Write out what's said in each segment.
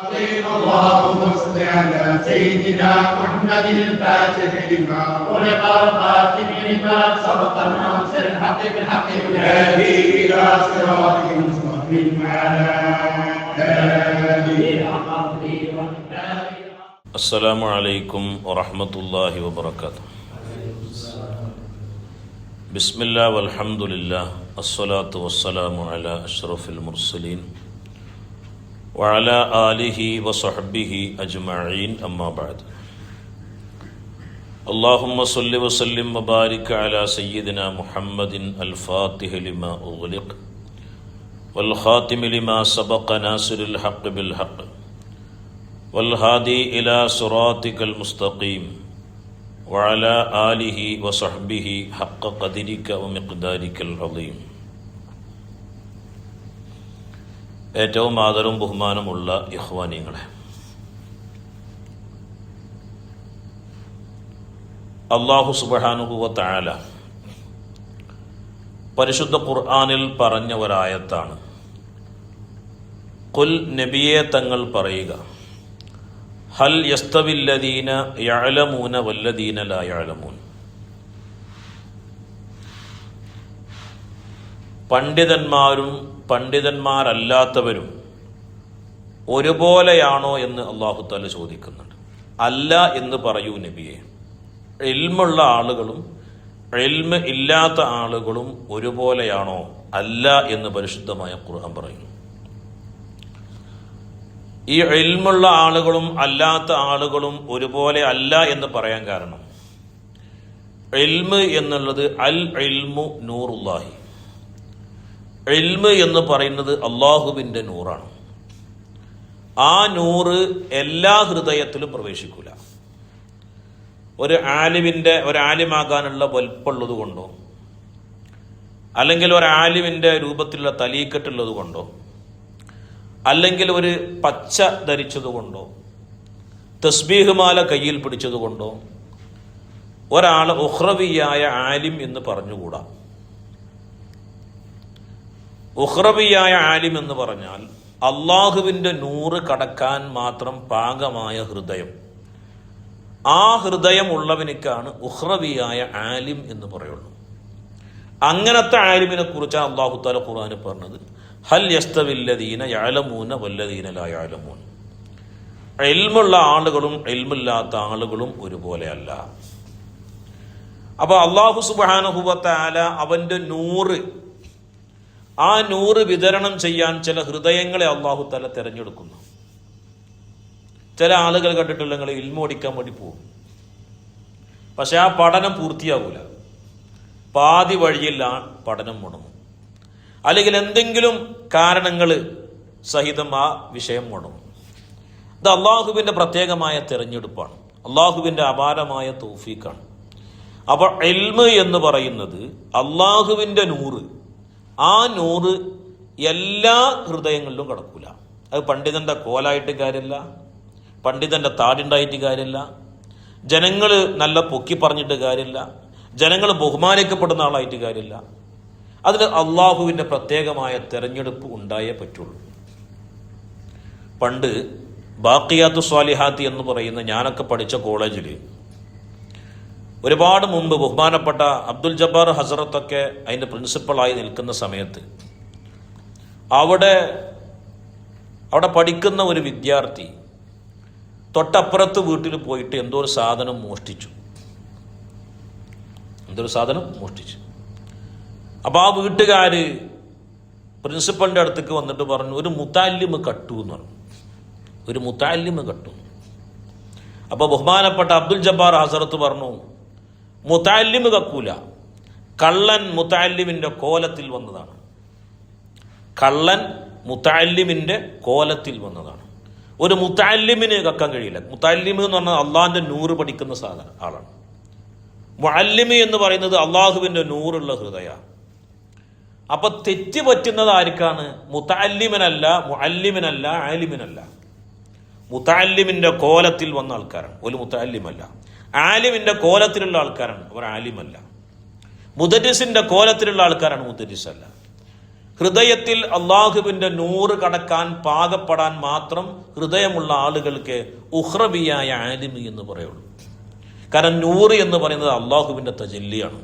اللهم صل على سيدنا محمد الفاتح لما ولق الخاتم لما سبق الناصر الحق بالحق والهادي الى صراطك المستقيم وعلى اله السلام عليكم ورحمة الله وبركاته. بسم الله والحمد لله الصلاة والسلام على أشرف المرسلين وعلى آله وصحبه أجمعين أما بعد. اللهم صل وسلم وبارك على سيدنا محمد الفاتح لما أغلق والخاتم لما سبق ناصر الحق بالحق والهادي إلى صراطك المستقيم وعلى آله وصحبه حق قدرك ومقدارك العظيم. ഏറ്റവും ആദരവും ബഹുമാനമുള്ള ഇഖ്വാനികളെ, അല്ലാഹു സുബ്ഹാനഹു വ തആല പരിശുദ്ധ ഖുർആനിൽ പറഞ്ഞ ഒരായത്താണ്. ഖുൽ, നബിയെ തങ്ങൾ പറയുക, ഹൽ യസ്തവില്ലദീന യഅലമൂന വല്ലദീന ലാ യഅലമൂൻ. പണ്ഡിതന്മാരും പണ്ഡിതന്മാരല്ലാത്തവരും ഒരുപോലെയാണോ എന്ന് അല്ലാഹു തആല ചോദിക്കുന്നുണ്ട്. അല്ല എന്ന് പറയൂ നബിയെ. ഇൽമുള്ള ആളുകളും ഇൽമ് ഇല്ലാത്ത ആളുകളും ഒരുപോലെയാണോ? അല്ല എന്ന് പരിശുദ്ധമായ ഖുർആൻ പറയുന്നു. ഈ ഇൽമുള്ള ആളുകളും അല്ലാത്ത ആളുകളും ഒരുപോലെ അല്ല എന്ന് പറയാൻ കാരണം, ഇൽമ് എന്നുള്ളത് അൽ ഇൽമു നൂറുല്ലാഹി, ഇൽമ് എന്ന് പറയുന്നത് അള്ളാഹുവിൻ്റെ നൂറാണ്. ആ നൂറ് എല്ലാ ഹൃദയത്തിലും പ്രവേശിക്കൂല. ഒരാലിമാകാനുള്ള വലുപ്പമുള്ളത് കൊണ്ടോ, അല്ലെങ്കിൽ ഒരാലിമിൻ്റെ രൂപത്തിലുള്ള തലീക്കെട്ടുള്ളത് കൊണ്ടോ, അല്ലെങ്കിൽ ഒരു പച്ച ധരിച്ചതുകൊണ്ടോ, തസ്ബീഹ് മാല കയ്യിൽ പിടിച്ചതുകൊണ്ടോ ഒരാൾ ഉഖ്റവിയായ ആലിം എന്ന് പറഞ്ഞുകൂടാ. ഉഖ്റവിയായ ആലിം എന്ന് പറഞ്ഞാൽ അള്ളാഹുവിൻ്റെ നൂറ് കടക്കാൻ മാത്രം പാകമായ ഹൃദയം. ആ ഹൃദയം ഉള്ളവനിക്കാണ് ഉഖ്റവിയായ ആലിം എന്ന് പറയുള്ളൂ. അങ്ങനത്തെ ആലിമിനെ കുറിച്ചാണ് അല്ലാഹു തആല ഖുർആനിൽ പറഞ്ഞത്, ഹൽ യസ്തവില്ലദീന യഅലമൂന വല്ലദീന ലാ യഅലമൂൻ. ഇൽമുള്ള ആളുകളും ഇൽമില്ലാത്ത ആളുകളും ഒരുപോലെയല്ല. അപ്പോൾ അല്ലാഹു സുബ്ഹാനഹു വ തആല അവൻ്റെ നൂറ്, ആ നൂറ് വിതരണം ചെയ്യാൻ ചില ഹൃദയങ്ങളെ അല്ലാഹു തആല തിരഞ്ഞെടുക്കുന്നു. ചില ആളുകൾ കണ്ടിട്ടുള്ള ഇൽമു പഠിക്കാൻ വേണ്ടി പോകും, പക്ഷെ ആ പഠനം പൂർത്തിയാകൂല, പാതി വഴിയിൽ ആ പഠനം മുടങ്ങും, അല്ലെങ്കിൽ എന്തെങ്കിലും കാരണങ്ങൾ സഹിതം ആ വിഷയം മുടങ്ങും. ഇത് അള്ളാഹുവിൻ്റെ പ്രത്യേകമായ തിരഞ്ഞെടുപ്പാണ്, അള്ളാഹുവിൻ്റെ അപാരമായ തൗഫീഖാണ്. അപ്പോൾ ഇൽമ് എന്ന് പറയുന്നത് അള്ളാഹുവിൻ്റെ നൂറ്, ആ നൂറ് എല്ലാ ഹൃദയങ്ങളിലും കടക്കൂല. അത് പണ്ഡിതൻ്റെ കോലായിട്ട് കാര്യമില്ല, പണ്ഡിതൻ്റെ താടുണ്ടായിട്ട് കാര്യമില്ല, ജനങ്ങൾ നല്ല പൊക്കി പറഞ്ഞിട്ട് കാര്യമില്ല, ജനങ്ങൾ ബഹുമാനിക്കപ്പെടുന്ന ആളായിട്ട് കാര്യമില്ല. അതിന് അള്ളാഹുവിൻ്റെ പ്രത്യേകമായ തെരഞ്ഞെടുപ്പ് ഉണ്ടായേ പറ്റുള്ളൂ. പണ്ട് ബാഖിയാത്തു സ്വാലിഹാത്തി എന്ന് പറയുന്ന ഞാനൊക്കെ പഠിച്ച കോളേജിൽ ഒരുപാട് മുമ്പ് ബഹുമാനപ്പെട്ട അബ്ദുൽ ജബ്ബാർ ഹസറത്തൊക്കെ അതിൻ്റെ പ്രിൻസിപ്പളായി നിൽക്കുന്ന സമയത്ത് അവിടെ പഠിക്കുന്ന ഒരു വിദ്യാർത്ഥി തൊട്ടപ്പുറത്ത് വീട്ടിൽ പോയിട്ട് എന്തോ ഒരു സാധനം മോഷ്ടിച്ചു. അപ്പോൾ ആ വീട്ടുകാർ പ്രിൻസിപ്പളിൻ്റെ അടുത്തേക്ക് വന്നിട്ട് പറഞ്ഞു, ഒരു മുത്താലിമ് കട്ടു എന്ന് പറഞ്ഞു, ഒരു മുത്താലിമ് കട്ടു. അപ്പോൾ ബഹുമാനപ്പെട്ട അബ്ദുൽ ജബ്ബാർ ഹസറത്ത് പറഞ്ഞു, മുത്താലിമ് കക്കൂല, കള്ളൻ മുത്താലിമിൻ്റെ കോലത്തിൽ വന്നതാണ്, കള്ളൻ മുത്താലിമിൻ്റെ കോലത്തിൽ വന്നതാണ്. ഒരു മുത്താലിമിന് കക്കാൻ കഴിയില്ല. മുത്താലിമ് എന്ന് പറഞ്ഞാൽ അള്ളാഹിൻ്റെ നൂറ് പഠിക്കുന്ന ആളാണ്. മുഅല്ലിമ് എന്ന് പറയുന്നത് അള്ളാഹുവിൻ്റെ നൂറുള്ള ഹൃദയ. അപ്പൊ തെറ്റ് പറ്റുന്നത് ആർക്കാണ്? മുതഅല്ലിമിനല്ല, മുഅല്ലിമിനല്ല, ആലിമിനല്ല. മുതഅല്ലിമിന്റെ കോലത്തിൽ വന്ന ആൾക്കാരാണ്, ഒരു മുതഅല്ലിമല്ല. ആലിമിന്റെ കോലത്തിലുള്ള ആൾക്കാരാണ്, അവർ ആലിമല്ല. മുദരിസിന്റെ കോലത്തിലുള്ള ആൾക്കാരാണ്, മുദരിസല്ല. ഹൃദയത്തിൽ അള്ളാഹുവിന്റെ നൂറ് കടക്കാൻ പാകപ്പെടാൻ മാത്രം ഹൃദയമുള്ള ആളുകൾക്ക് ഉഹ്റബിയായ ആലിമി എന്ന് പറയുള്ളൂ. കാരണം നൂറ് എന്ന് പറയുന്നത് അള്ളാഹുവിന്റെ തജല്ലിയാണ്.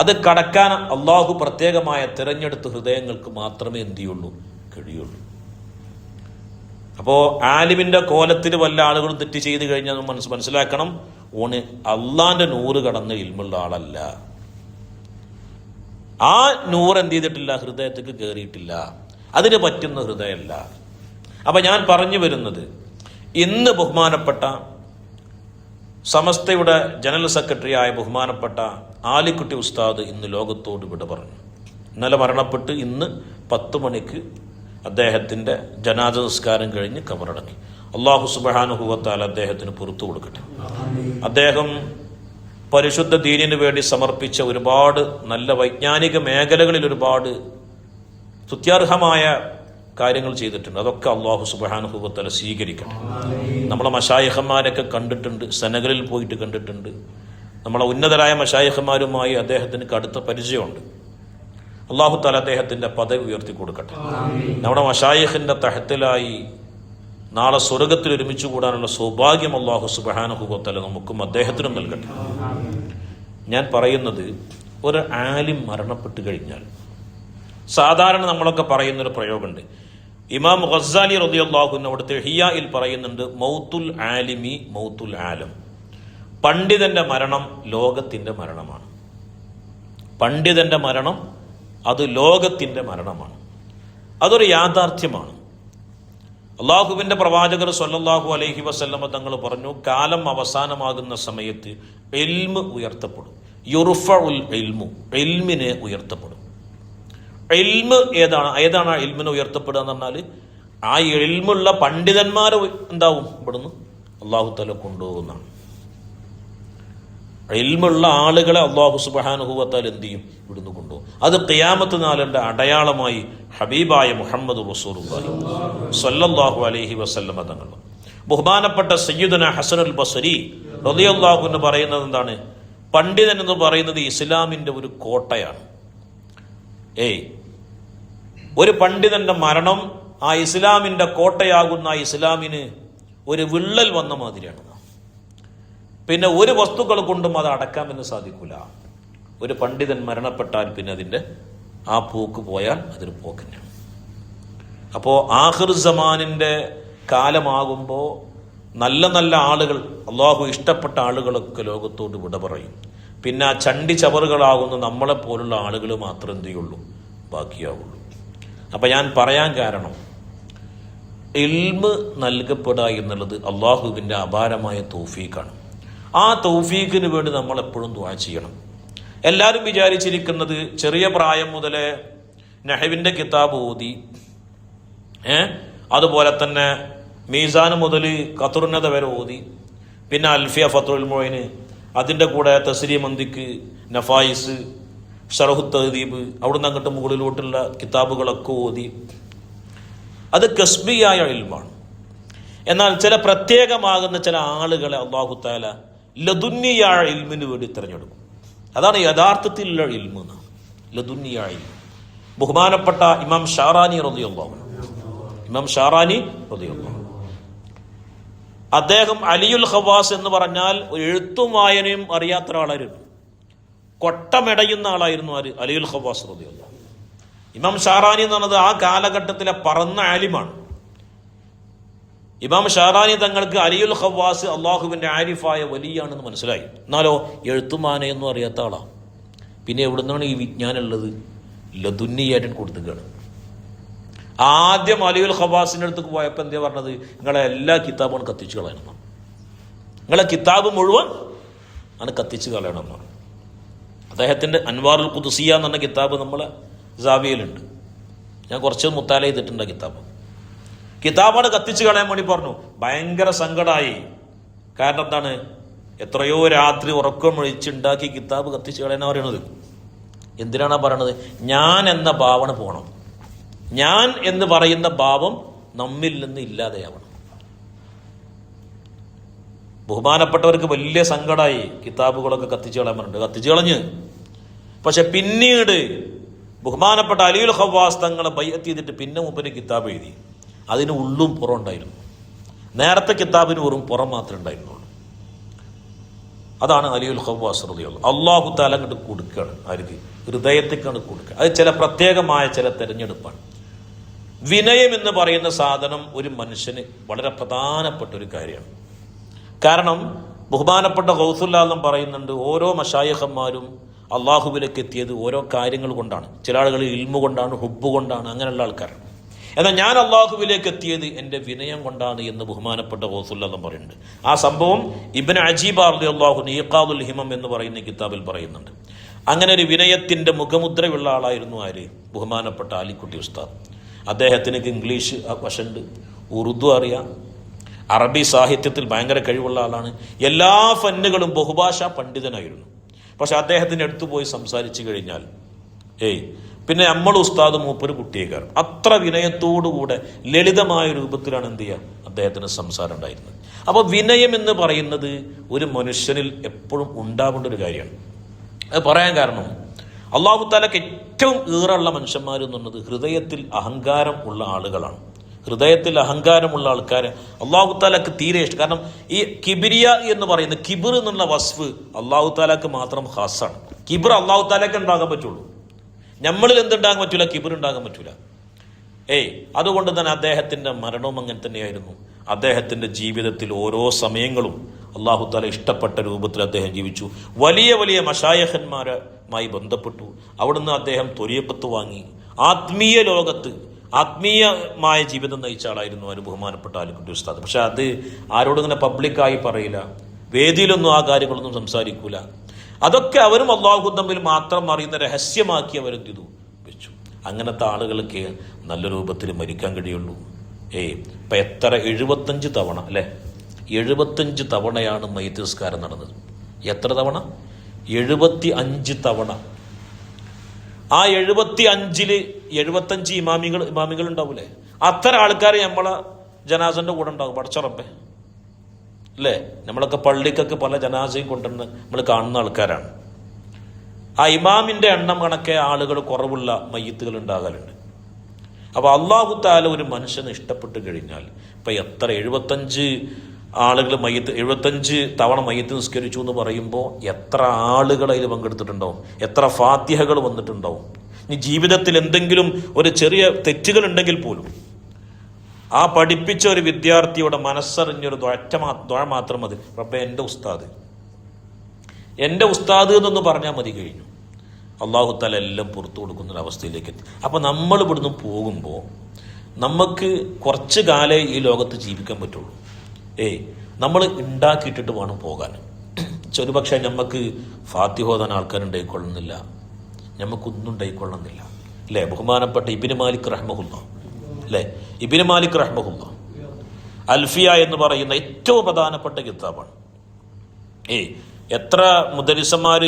അത് കടക്കാൻ അള്ളാഹു പ്രത്യേകമായ തിരഞ്ഞെടുത്ത ഹൃദയങ്ങൾക്ക് മാത്രമേ എന്ത് ചെയ്യുള്ളൂ, കഴിയുള്ളൂ. അപ്പോ ആലിമിന്റെ കോലത്തിൽ വല്ല ആളുകളും തെറ്റ് ചെയ്ത് കഴിഞ്ഞാൽ മനസ്സിലാക്കണം, ഓണ് അള്ളാന്റെ നൂറ് കടന്ന് ഇൽമുള്ള ആളല്ല. ആ നൂറ് എന്ത് ചെയ്തിട്ടില്ല, ഹൃദയത്തേക്ക് കയറിയിട്ടില്ല. അതിന് പറ്റുന്ന ഹൃദയമല്ല. അപ്പൊ ഞാൻ പറഞ്ഞു വരുന്നത്, ഇന്ന് ബഹുമാനപ്പെട്ട സമസ്തയുടെ ജനറൽ സെക്രട്ടറി ആയ ബഹുമാനപ്പെട്ട ആലിക്കുട്ടി ഉസ്താദ് ഇന്ന് ലോകത്തോട് വിട പറഞ്ഞു. ഇന്നലെ മരണപ്പെട്ട് ഇന്ന് 10 മണിക്ക് അദ്ദേഹത്തിന്റെ ജനാസ നിസ്കാരം കഴിഞ്ഞ് ഖബറടങ്ങി. അല്ലാഹു സുബ്ഹാനഹു വ തആല അദ്ദേഹത്തിന് പുറത്തു കൊടുക്കട്ടെ. അദ്ദേഹം പരിശുദ്ധ ദീനിനു വേണ്ടി സമർപ്പിച്ച ഒരുപാട് നല്ല വൈജ്ഞാനിക മേഖലകളിൽ ഒരുപാട് സ്തുത്യർഹമായ കാര്യങ്ങൾ ചെയ്തിട്ടുണ്ട്. അതൊക്കെ അല്ലാഹു സുബ്ഹാനഹു വ തആല സ്വീകരിക്കട്ടെ. നമ്മളെ മശായിഖന്മാരൊക്കെ കണ്ടിട്ടുണ്ട്, സെനഗലിൽ പോയിട്ട് കണ്ടിട്ടുണ്ട്. നമ്മളെ ഉന്നതരായ മശായിഖന്മാരുമായി അദ്ദേഹത്തിന് കടുത്ത പരിചയമുണ്ട്. അല്ലാഹു തആല അദ്ദേഹത്തിന്റെ പദവി ഉയർത്തി കൊടുക്കട്ടെ. നമ്മുടെ മശായിഖിന്റെ തഹത്തിലായി നാളെ സ്വർഗത്തിൽ ഒരുമിച്ച് കൂടാനുള്ള സൗഭാഗ്യം അല്ലാഹു സുബ്ഹാനഹു വ തആല നമുക്കും അദ്ദേഹത്തിനും നൽകട്ടെ. ഞാൻ പറയുന്നത്, ഒരു ആലിം മരണപ്പെട്ടു കഴിഞ്ഞാൽ സാധാരണ നമ്മളൊക്കെ പറയുന്നൊരു പ്രയോഗമുണ്ട്. ഇമാം ഗസ്സാലി റളിയല്ലാഹു അൻഹു അവിടുത്തെ ഇഹ്യായിൽ പറയുന്നുണ്ട്, മൗത്തുൽ ആലിമി മൗത്തുൽ ആലം. പണ്ഡിതന്റെ മരണം ലോകത്തിന്റെ മരണമാണ്. പണ്ഡിതന്റെ മരണം അത് ലോകത്തിന്റെ മരണമാണ്. അതൊരു യാഥാർത്ഥ്യമാണ്. അള്ളാഹുവിന്റെ പ്രവാചകർ സ്വല്ലല്ലാഹു അലൈഹി വസല്ലമ തങ്ങൾ പറഞ്ഞു, കാലം അവസാനമാകുന്ന സമയത്ത് ഇൽമ് ഉയർത്തപ്പെടും. യുർഫഉൽ ഇൽമു, ഇൽമിനെ ഉയർത്തപ്പെടും. ഇൽമ് ഏതാണ് ഇൽമിനെ ഉയർത്തപ്പെടുക എന്ന് പറഞ്ഞാൽ, ആ ഇൽമുള്ള പണ്ഡിതന്മാരെ എന്താവും, ഇവിടുന്ന് അള്ളാഹു തആല കൊണ്ടുപോകുന്നതാണ്. ഇൽമുള്ള ആളുകളെ അല്ലാഹു സുബ്ഹാനഹു വ തആല എന്ത് ചെയ്യും, ഇവിടുന്ന് കൊണ്ടുപോകും. അത് ഖിയാമത്ത് നാളിന്റെ അടയാളമായി ഹബീബായ മുഹമ്മദ് റസൂലുള്ളാഹി സ്വല്ലല്ലാഹു അലൈഹി വസല്ലമ തങ്ങൾ. ബഹുമാനപ്പെട്ട സയ്യിദുന ഹസനുൽ ബസ്രി റളിയല്ലാഹു അൻഹു പറയുന്നത് എന്താണ്, പണ്ഡിതൻ എന്ന് പറയുന്നത് ഇസ്ലാമിന്റെ ഒരു കോട്ടയാണ്. ഒരു പണ്ഡിതന്റെ മരണം ആ ഇസ്ലാമിന്റെ കോട്ടയാകുന്ന ആ ഇസ്ലാമിന് ഒരു വിള്ളൽ വന്ന മാതിരിയാണ്. പിന്നെ ഒരു വസ്തുക്കൾ കൊണ്ടും അത് അടക്കാമെന്ന് സാധിക്കൂല. ഒരു പണ്ഡിതൻ മരണപ്പെട്ടാൽ പിന്നെ അതിൻ്റെ ആ പോക്ക് പോയാൽ അതൊരു പോക്ക് തന്നെയാണ്. അപ്പോൾ ആഖിർ സമാനിൻ്റെ കാലമാകുമ്പോൾ നല്ല നല്ല ആളുകൾ, അള്ളാഹു ഇഷ്ടപ്പെട്ട ആളുകളൊക്കെ ലോകത്തോട് വിട പറയും. പിന്നെ ആ ചണ്ടി ചവറുകളാകുന്ന നമ്മളെപ്പോലുള്ള ആളുകൾ മാത്രം എന്ത് ചെയ്യുള്ളൂ, ബാക്കിയാവുള്ളൂ. അപ്പം ഞാൻ പറയാൻ കാരണം, ഇൽമ് നൽകപ്പെടുക എന്നുള്ളത് അള്ളാഹുവിൻ്റെ അപാരമായ തൗഫീഖാണ്. ആ തൗഫീഖിന് വേണ്ടി നമ്മൾ എപ്പോഴും ദുആ ചെയ്യണം. എല്ലാവരും വിചാരിച്ചിരിക്കുന്നത് ചെറിയ പ്രായം മുതലേ നഹ്വിന്റെ കിതാബ് ഓതി, അതുപോലെ തന്നെ മീസാൻ മുതൽ ഖത്റുന്നത വരെ ഓതി, പിന്നെ അൽഫിയ ഫത്റുൽ മുഈൻ, അതിൻ്റെ കൂടെ തസ്രീ മന്ദിക്ക്, നഫായിസ്, ഷറഹു തഹ്ദീബ്, അവിടുന്ന് അങ്ങോട്ട് മുകളിലോട്ടുള്ള കിതാബുകളൊക്കെ ഓതി. അത് കസ്ബിയായ ഇൽമാണ്. എന്നാൽ ചില പ്രത്യേകമാകുന്ന ചില ആളുകളെ അല്ലാഹു തആല ലദുന്നിയായ ഇൽമിന് വേണ്ടി തിരഞ്ഞെടുക്കും. അതാണ് യഥാർത്ഥത്തിലുള്ള ഇൽമ്. ലദുന്നിയായ ഇൽമ്. ബഹുമാനപ്പെട്ട ഇമാം ഷാറാനി റളിയല്ലാഹു അൻഹു, അദ്ദേഹം അലിയുൽ ഖവാസ് എന്ന് പറഞ്ഞാൽ ഒരു എഴുത്തും വായനയും അറിയാത്ത ഒരാളായിരുന്നു. കൊട്ടമെടയുന്ന ആളായിരുന്നു അലിയുൽ ഖവാസ് റളിയല്ലാഹു അൻഹു. ഇമാം ഷാറാനി എന്ന് പറഞ്ഞത് ആ കാലഘട്ടത്തിലെ പറന്ന ആലിമാണ്. ഇമാം ഷാറാനി തങ്ങൾക്ക് അലിയുൽ ഖവാസ് അള്ളാഹുവിന്റെ ആരിഫായ വലിയാണെന്ന് മനസ്സിലായി. എന്നാലോ എഴുത്തുമാനയൊന്നും അറിയാത്ത ആളാണ്. പിന്നെ എവിടുന്നാണ് ഈ വിജ്ഞാനം ഉള്ളത്? ലദുന്നിയായിട്ട് കൊടുത്തുകയാണ്. ആദ്യം അലിയുൽ ഖവാസിന്റെ അടുത്തേക്ക് പോയപ്പോൾ എന്താ പറഞ്ഞത്? നിങ്ങളെ എല്ലാ കിതാബും കത്തിച്ചു കളയണം, നിങ്ങളെ കിതാബ് മുഴുവൻ ആണ് കത്തിച്ചു കളയണം എന്ന് പറഞ്ഞു. അദ്ദേഹത്തിന്റെ അൻവാറുൽ ഖുദ്സിയ എന്ന് പറഞ്ഞ കിതാബ് നമ്മളെ സാവിയയിലുണ്ട്. ഞാൻ കുറച്ച് മുത്താല ചെയ്തിട്ടുണ്ട്. കിതാബാണ് കത്തിച്ചു കളയാൻ വേണ്ടി പറഞ്ഞു. ഭയങ്കര സങ്കടമായി. കാരണം എന്താണ്? എത്രയോ രാത്രി ഉറക്കം ഒഴിച്ചുണ്ടാക്കി കിതാബ് കത്തിച്ചു കളയാനാണ് പറയണത്. എന്തിനാണ് പറയണത്? ഞാൻ എന്ന ഭാവന പോകണം. ഞാൻ എന്ന് പറയുന്ന ഭാവം നമ്മിൽ നിന്ന് ഇല്ലാതെയാവണം. ബഹുമാനപ്പെട്ടവർക്ക് വലിയ സങ്കടമായി. കിതാബുകളൊക്കെ കത്തിച്ചു കളയാൻ പറഞ്ഞിട്ട് കത്തിച്ചു കളഞ്ഞ്. പക്ഷെ പിന്നീട് ബഹുമാനപ്പെട്ട അലിയുൽ ഖവാസ് തങ്ങളെ ബൈഅത്ത് ചെയ്തിട്ട് പിന്നെ മൂപ്പര് കിതാബ് എഴുതി. അതിന് ഉള്ളും പുറം ഉണ്ടായിരുന്നു. നേരത്തെ കിതാബിന് വെറും പുറം മാത്രമേ ഉണ്ടായിരുന്നുള്ളൂ. അതാണ് അലിയുൽ ഖവാസ് റളിയല്ലാഹു അൻഹു. അല്ലാഹു തആല അങ്ങോട്ട് കൊടുക്കുകയാണ്. ആർക്ക്? ഹൃദയത്തേക്കാണ് കൊടുക്കുക. അത് ചില പ്രത്യേകമായ ചില തെരഞ്ഞെടുപ്പാണ്. വിനയം എന്ന് പറയുന്ന സാധനം ഒരു മനുഷ്യന് വളരെ പ്രധാനപ്പെട്ട ഒരു കാര്യമാണ്. കാരണം ബഹുമാനപ്പെട്ട ഗൗസുൽ ആലം പറയുന്നുണ്ട്, ഓരോ മശായിഖന്മാരും അള്ളാഹുവിലേക്ക് എത്തിയത് ഓരോ കാര്യങ്ങൾ കൊണ്ടാണ്. ചില ആളുകൾ ഇൽമു കൊണ്ടാണ്, ഹുബ്ബ് കൊണ്ടാണ്, അങ്ങനെയുള്ള ആൾക്കാരാണ്. എന്നാൽ ഞാൻ അള്ളാഹുവിലേക്ക് എത്തിയത് എൻ്റെ വിനയം കൊണ്ടാണ് എന്ന് ബഹുമാനപ്പെട്ട ഗൗസുൽ ആലം പറയുന്നുണ്ട്. ആ സംഭവം ഇബ്നു അജീബ റളിയല്ലാഹു അൻഹു ഈഖാദുൽ ഹിമം എന്ന് പറയുന്ന കിതാബിൽ പറയുന്നുണ്ട്. അങ്ങനെ ഒരു വിനയത്തിൻ്റെ മുഖമുദ്രയുള്ള ആളായിരുന്നു ആര്? ബഹുമാനപ്പെട്ട ആലിക്കുട്ടി ഉസ്താദ്. അദ്ദേഹത്തിന് ഇംഗ്ലീഷ് വശമുണ്ട്, ഉറുദു അറിയാം, അറബി സാഹിത്യത്തിൽ ഭയങ്കര കഴിവുള്ള ആളാണ്. എല്ലാ ഫന്നുകളും ബഹുഭാഷാ പണ്ഡിതനായിരുന്നു. പക്ഷെ അദ്ദേഹത്തിൻ്റെ അടുത്ത് പോയി സംസാരിച്ചു കഴിഞ്ഞാൽ പിന്നെ നമ്മൾ ഉസ്താദ് മൂപ്പര് കുട്ടിയേക്കാരും. അത്ര വിനയത്തോടുകൂടെ ലളിതമായ രൂപത്തിലാണ് എന്ത് ചെയ്യുക അദ്ദേഹത്തിന് സംസാരം ഉണ്ടായിരുന്നത്. അപ്പോൾ വിനയം എന്ന് പറയുന്നത് ഒരു മനുഷ്യനിൽ എപ്പോഴും ഉണ്ടാവേണ്ട ഒരു കാര്യമാണ്. അത് പറയാൻ കാരണം അല്ലാഹു തആലക്ക് ഏറ്റവും ഈറുള്ള മനുഷ്യന്മാർ എന്ന് പറയുന്നത് ഹൃദയത്തിൽ അഹങ്കാരം ഉള്ള ആളുകളാണ്. ഹൃദയത്തിൽ അഹങ്കാരമുള്ള ആൾക്കാരെ അല്ലാഹു തആലക്ക് തീരെ ഇഷ്ടം. കാരണം ഈ കിബിരിയ എന്ന് പറയുന്ന കിബിർ എന്നുള്ള വസ്ഫ് അല്ലാഹു തആലക്ക് മാത്രം ഖാസാണ്. കിബിർ അല്ലാഹു തആലക്ക് ഉണ്ടാകാൻ പറ്റുള്ളൂ. നമ്മളിൽ എന്തുണ്ടാകാൻ പറ്റൂല? കിബിർ ഉണ്ടാകാൻ പറ്റൂല. അതുകൊണ്ട് തന്നെ അദ്ദേഹത്തിൻ്റെ മരണവും അങ്ങനെ തന്നെയായിരുന്നു. അദ്ദേഹത്തിൻ്റെ ജീവിതത്തിൽ ഓരോ സമയങ്ങളും അല്ലാഹു തആല ഇഷ്ടപ്പെട്ട രൂപത്തിൽ അദ്ദേഹം ജീവിച്ചു. വലിയ വലിയ മശായിഖന്മാരുമായി ബന്ധപ്പെട്ടു. അവിടുന്ന് അദ്ദേഹം ത്വരീഖത്ത് വാങ്ങി. ആത്മീയ ലോകത്ത് ആത്മീയമായ ജീവിതം നയിച്ച ആളായിരുന്നു ഒരു ബഹുമാനപ്പെട്ട ആലിക്കുട്ടി ഉസ്താദ്. പക്ഷെ അത് ആരോടും ഇങ്ങനെ പബ്ലിക്കായി പറയില്ല, വേദിയിലൊന്നും ആ കാര്യങ്ങളൊന്നും സംസാരിക്കൂല. അതൊക്കെ അവരും അള്ളാഹു തമ്മിൽ മാത്രം അറിയുന്ന രഹസ്യമാക്കി അവരെന്ത് ചെയ്തു വെച്ചു. അങ്ങനത്തെ ആളുകൾക്ക് നല്ല രൂപത്തിൽ മരിക്കാൻ കഴിയുള്ളൂ. ഇപ്പം എത്ര 75 തവണ അല്ലേ? 75 തവണയാണ് മയ്യിത്ത് നിസ്കാരം നടന്നത്. എത്ര തവണ? 75 തവണ. ആ 75 ഇമാമികൾ ഉണ്ടാവൂലേ? അത്തരം ആൾക്കാർ നമ്മളെ ജനാസന്റെ കൂടെ ഉണ്ടാകും. പടച്ചറപ്പേ അല്ലേ? നമ്മളൊക്കെ പള്ളിക്കൊക്കെ പല ജനാസയും കൊണ്ടുവന്ന് നമ്മൾ കാണുന്ന ആൾക്കാരാണ്. ആ ഇമാമിന്റെ എണ്ണം കണക്കെ ആളുകൾ കുറവുള്ള മയ്യിത്തുകൾ ഉണ്ടാകലുണ്ട്. അപ്പോൾ അല്ലാഹു തആല ഒരു മനുഷ്യനെ ഇഷ്ടപ്പെട്ട് കഴിഞ്ഞാൽ ഇപ്പം എത്ര 75 ആളുകൾ 75 തവണ മയ്യിത്ത് നിസ്കരിച്ചു എന്ന് പറയുമ്പോൾ എത്ര ആളുകൾ അതിൽ പങ്കെടുത്തിട്ടുണ്ടാവും, എത്ര ഫാത്തിഹകൾ വന്നിട്ടുണ്ടാവും. ഇനി ജീവിതത്തിൽ എന്തെങ്കിലും ഒരു ചെറിയ തെറ്റുകൾ ഉണ്ടെങ്കിൽ പോലും ആ പഠിപ്പിച്ച ഒരു വിദ്യാർത്ഥിയുടെ മനസ്സറിഞ്ഞൊരു ദ്വ മാത്രം മതി. റബ്ബേ എൻ്റെ ഉസ്താദ് എന്നൊന്ന് പറഞ്ഞാൽ മതി, കഴിഞ്ഞു. അല്ലാഹു തആല എല്ലാം പുറത്തു കൊടുക്കുന്നൊരവസ്ഥയിലേക്ക് എത്തി. അപ്പം നമ്മൾ ഇവിടുന്ന് പോകുമ്പോൾ നമുക്ക് കുറച്ച് കാലേ ഈ ലോകത്ത് ജീവിക്കാൻ പറ്റുള്ളൂ. നമ്മൾ ഉണ്ടാക്കിയിട്ടിട്ട് വേണം പോകാൻ. ഒരുപക്ഷെ നമുക്ക് ഫാത്തിഹ ഓതാൻ ആൾക്കാരുണ്ടായിക്കൊള്ളുന്നില്ല, നമുക്കൊന്നും ഉണ്ടായിക്കൊള്ളുന്നില്ല അല്ലേ? ബഹുമാനപ്പെട്ട ഇബ്നു മാലിക് റഹ്മഹുല്ലാഹ് അല്ലേ? ഇബ്നു മാലിക് റഹ്മഹുല്ലാഹ് അൽഫിയ എന്ന് പറയുന്ന ഏറ്റവും പ്രധാനപ്പെട്ട കിതാബാണ്. എത്ര മുദരിസന്മാർ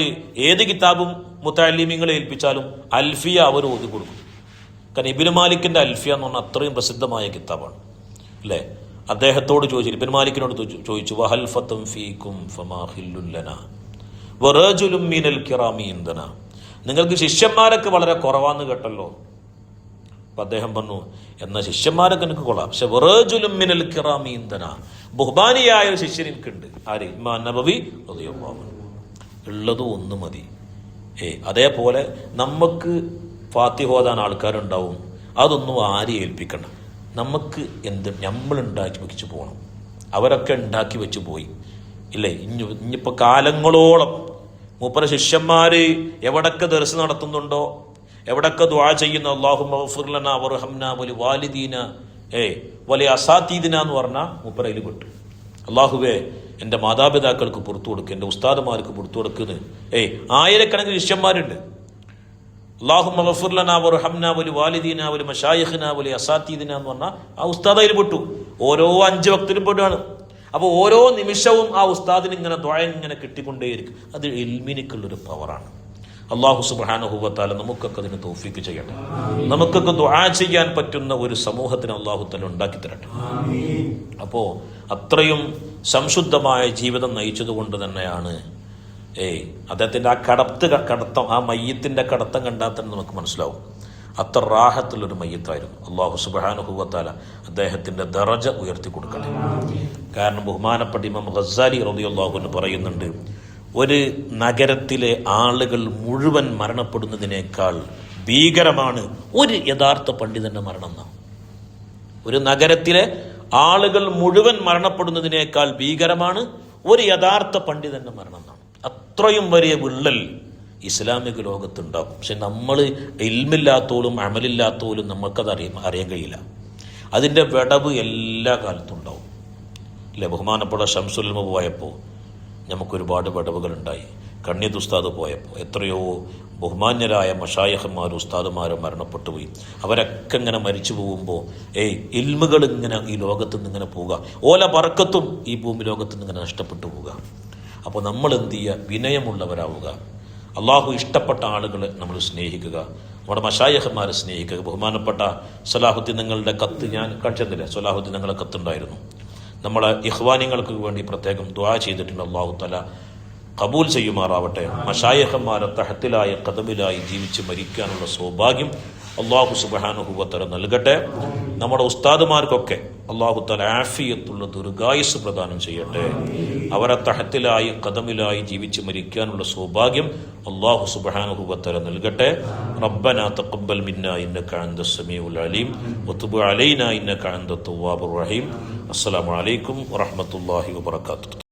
ഏത് കിതാബും മുതഅല്ലിമീങ്ങളെ ഏൽപ്പിച്ചാലും അൽഫിയ അവർ ഓതി കൊടുക്കും. കാരണം ഇബ്നു മാലിക്കിന്റെ അൽഫിയ എന്ന് പറഞ്ഞാൽ അത്രയും പ്രസിദ്ധമായ കിതാബാണ് അല്ലേ? അദ്ദേഹത്തോട് ചോദിച്ചു, ഇബ്നു മാലിക്കിനോട് ചോദിച്ചു, വഹൽ ഫതം ഫീകും ഫമാ ഖില്ലുൻ ലനാ വറജുലും മിനൽ കിറാമി ഇൻദനാ. നിങ്ങൾക്ക് ശിഷ്യന്മാരൊക്കെ വളരെ കുറവാന്ന് കേട്ടല്ലോ. അപ്പം അദ്ദേഹം പറഞ്ഞു, എന്നാൽ ശിഷ്യന്മാരൊക്കെ എനിക്ക് കൊള്ളാം, പക്ഷെ വറജുലും മിനൽ കിറാമി ഇൻദനാ, ബഹുമാനിയായ ഒരു ശിഷ്യൻ എനിക്കുണ്ട്. ആര്? ഇമാം നബവി റളിയല്ലാഹു അൻഹു. ഉള്ളതും ഒന്ന് മതി. അതേപോലെ നമുക്ക് ഫാത്തിഹ ഓതാൻ ആൾക്കാരുണ്ടാവും. അതൊന്നും ആരെയും ഏൽപ്പിക്കണം. നമുക്ക് നമ്മൾ ഉണ്ടാക്കി വെച്ച് പോകണം. അവരൊക്കെ ഉണ്ടാക്കി വെച്ച് പോയി ഇല്ലേ? ഇനിയിപ്പോൾ കാലങ്ങളോളം മൂപ്പര ശിഷ്യന്മാർ എവിടൊക്കെ ദർസ് നടത്തുന്നുണ്ടോ, എവിടൊക്കെ ദുആ ചെയ്യുന്നു, അല്ലാഹുമ്മ ഗ്ഫിർ ലനാ വർഹംനാ വലി വാലിദീന വലിയ അസാതീദിന എന്ന് പറഞ്ഞാൽ മൂപ്പരയിൽ പെട്ടു. അള്ളാഹുവേ എൻ്റെ മാതാപിതാക്കൾക്ക് പുറത്തു കൊടുക്കുക, എൻ്റെ ഉസ്താദുമാർക്ക് പുറത്തു കൊടുക്കുന്നത്. ആയിരക്കണക്കിന് ശിഷ്യന്മാരുണ്ട്. അല്ലാഹുമ്മ ഗ്ഫിർ ലനാ വർഹംനാ വലി വാലിദീന വലി മശായിഖിനാ വലി അസാതീദിന എന്ന് പറഞ്ഞാൽ ആ ഉസ്താദ് അതിൽ പെട്ടു. ഓരോ 5 വക്തിലും പെട്ടാണ്. അപ്പോൾ ഓരോ നിമിഷവും ആ ഉസ്താദിന് ഇങ്ങനെ ദുആ ഇങ്ങനെ കിട്ടിക്കൊണ്ടേയിരിക്കും. അത് ഇൽമിനിക്കുള്ളൊരു പവറാണ്. അല്ലാഹു സുബ്ഹാനഹു വ തആല നമുക്കൊക്കെ അതിന് തൗഫീഖ് ചെയ്യട്ടെ. നമുക്കൊക്കെ ദുആ ചെയ്യാൻ പറ്റുന്ന ഒരു സമൂഹത്തിന് അല്ലാഹു തആല ഉണ്ടാക്കി തരട്ടെ. അപ്പോൾ അത്രയും സംശുദ്ധമായ ജീവിതം നയിച്ചതുകൊണ്ട് തന്നെയാണ് അദ്ദേഹത്തിൻ്റെ ആ കടത്തം ആ മയ്യത്തിൻ്റെ കടത്തം കണ്ടാൽ തന്നെ നമുക്ക് മനസ്സിലാവും അത്ര റാഹത്തുള്ളൊരു മയ്യത്തായിരുന്നു. അള്ളാഹു സുബ്ഹാനഹു വ തആല അദ്ദേഹത്തിൻ്റെ ദറജ ഉയർത്തി കൊടുക്കട്ടെ. കാരണം ബഹുമാനപ്പെട്ട ഇമാം ഗസ്സാലി റളിയല്ലാഹു അൻഹു പറയുന്നുണ്ട്, ഒരു നഗരത്തിലെ ആളുകൾ മുഴുവൻ മരണപ്പെടുന്നതിനേക്കാൾ ഭീകരമാണ് ഒരു യഥാർത്ഥ പണ്ഡിതന്റെ മരണം എന്നാണ്. ഒരു നഗരത്തിലെ ആളുകൾ മുഴുവൻ മരണപ്പെടുന്നതിനേക്കാൾ ഭീകരമാണ് ഒരു യഥാർത്ഥ പണ്ഡിതന്റെ മരണം എന്നാണ്. അത്രയും വലിയ വിള്ളൽ ഇസ്ലാമിക ലോകത്തുണ്ടാകും. പക്ഷെ നമ്മൾ ഇൽമില്ലാത്തോലും അമലില്ലാത്തോലും നമുക്കത് അറിയാൻ കഴിയില്ല. അതിൻ്റെ വിടവ് എല്ലാ കാലത്തും ഉണ്ടാവും. അല്ലെ, ബഹുമാനപ്പെട്ട ശംസുൽ ഉലമ പോയപ്പോൾ നമുക്കൊരുപാട് വിടവുകളുണ്ടായി. കണ്ണിയത്ത് ഉസ്താദ് പോയപ്പോൾ എത്രയോ ബഹുമാന്യരായ മശായിഖന്മാരും ഉസ്താദുമാരും മരണപ്പെട്ടു പോയി. അവരൊക്കെ ഇങ്ങനെ മരിച്ചു പോകുമ്പോൾ ഇൽമുകൾ ഇങ്ങനെ ഈ ലോകത്ത് നിന്ന് ഇങ്ങനെ പോവുക, ഓല ബർക്കത്തും ഈ ഭൂമി ലോകത്ത് നിന്ന് ഇങ്ങനെ നഷ്ടപ്പെട്ടു പോവുക. അപ്പോൾ നമ്മൾ എന്ത് ചെയ്യുക? വിനയമുള്ളവരാവുക. അള്ളാഹു ഇഷ്ടപ്പെട്ട ആളുകളെ നമ്മൾ സ്നേഹിക്കുക, നമ്മുടെ മശായിഖന്മാരെ സ്നേഹിക്കുക. ബഹുമാനപ്പെട്ട സലാഹുദ്ദീൻ നിങ്ങളുടെ കത്ത് ഞാൻ കാണിച്ചെന്നില്ല, സലാഹുദ്ദീൻ നിങ്ങളുടെ കത്തുണ്ടായിരുന്നു. നമ്മളെ ഇഖ്വാനിങ്ങൾക്ക് വേണ്ടി പ്രത്യേകം ദുആ ചെയ്തിട്ടുണ്ട്. അള്ളാഹു തആല കബൂൽ ചെയ്യുമാറാവട്ടെ. മശായിഖന്മാരെ തഹത്തിലായ ഖദമിലായി ജീവിച്ച് മരിക്കാനുള്ള സൗഭാഗ്യം അള്ളാഹു സുബ്ഹാനഹു വ തആല നൽകട്ടെ. നമ്മുടെ ഉസ്താദുമാർക്കൊക്കെ അള്ളാഹു തആല ആഫിയത്തുള്ള ദീർഘായുസ്സ് പ്രദാനം ചെയ്യട്ടെ. അവരെ തഹത്തിലായി ഖദമിലായി ജീവിച്ച് മരിക്കാനുള്ള സൗഭാഗ്യം അള്ളാഹു സുബ്ഹാനഹു വ തആല നൽകട്ടെ. റബ്ബനാ തഖബ്ബൽ മിന്നാ ഇന്നക അൻതസ് സമീഉൽ അലീം വതുബ് അലൈനാ ഇന്നക അൻതത് തവ്വാബുർ റഹീം. അസ്സലാമു അലൈക്കും വറഹ്മത്തുള്ളാഹി വബറകാതുഹു.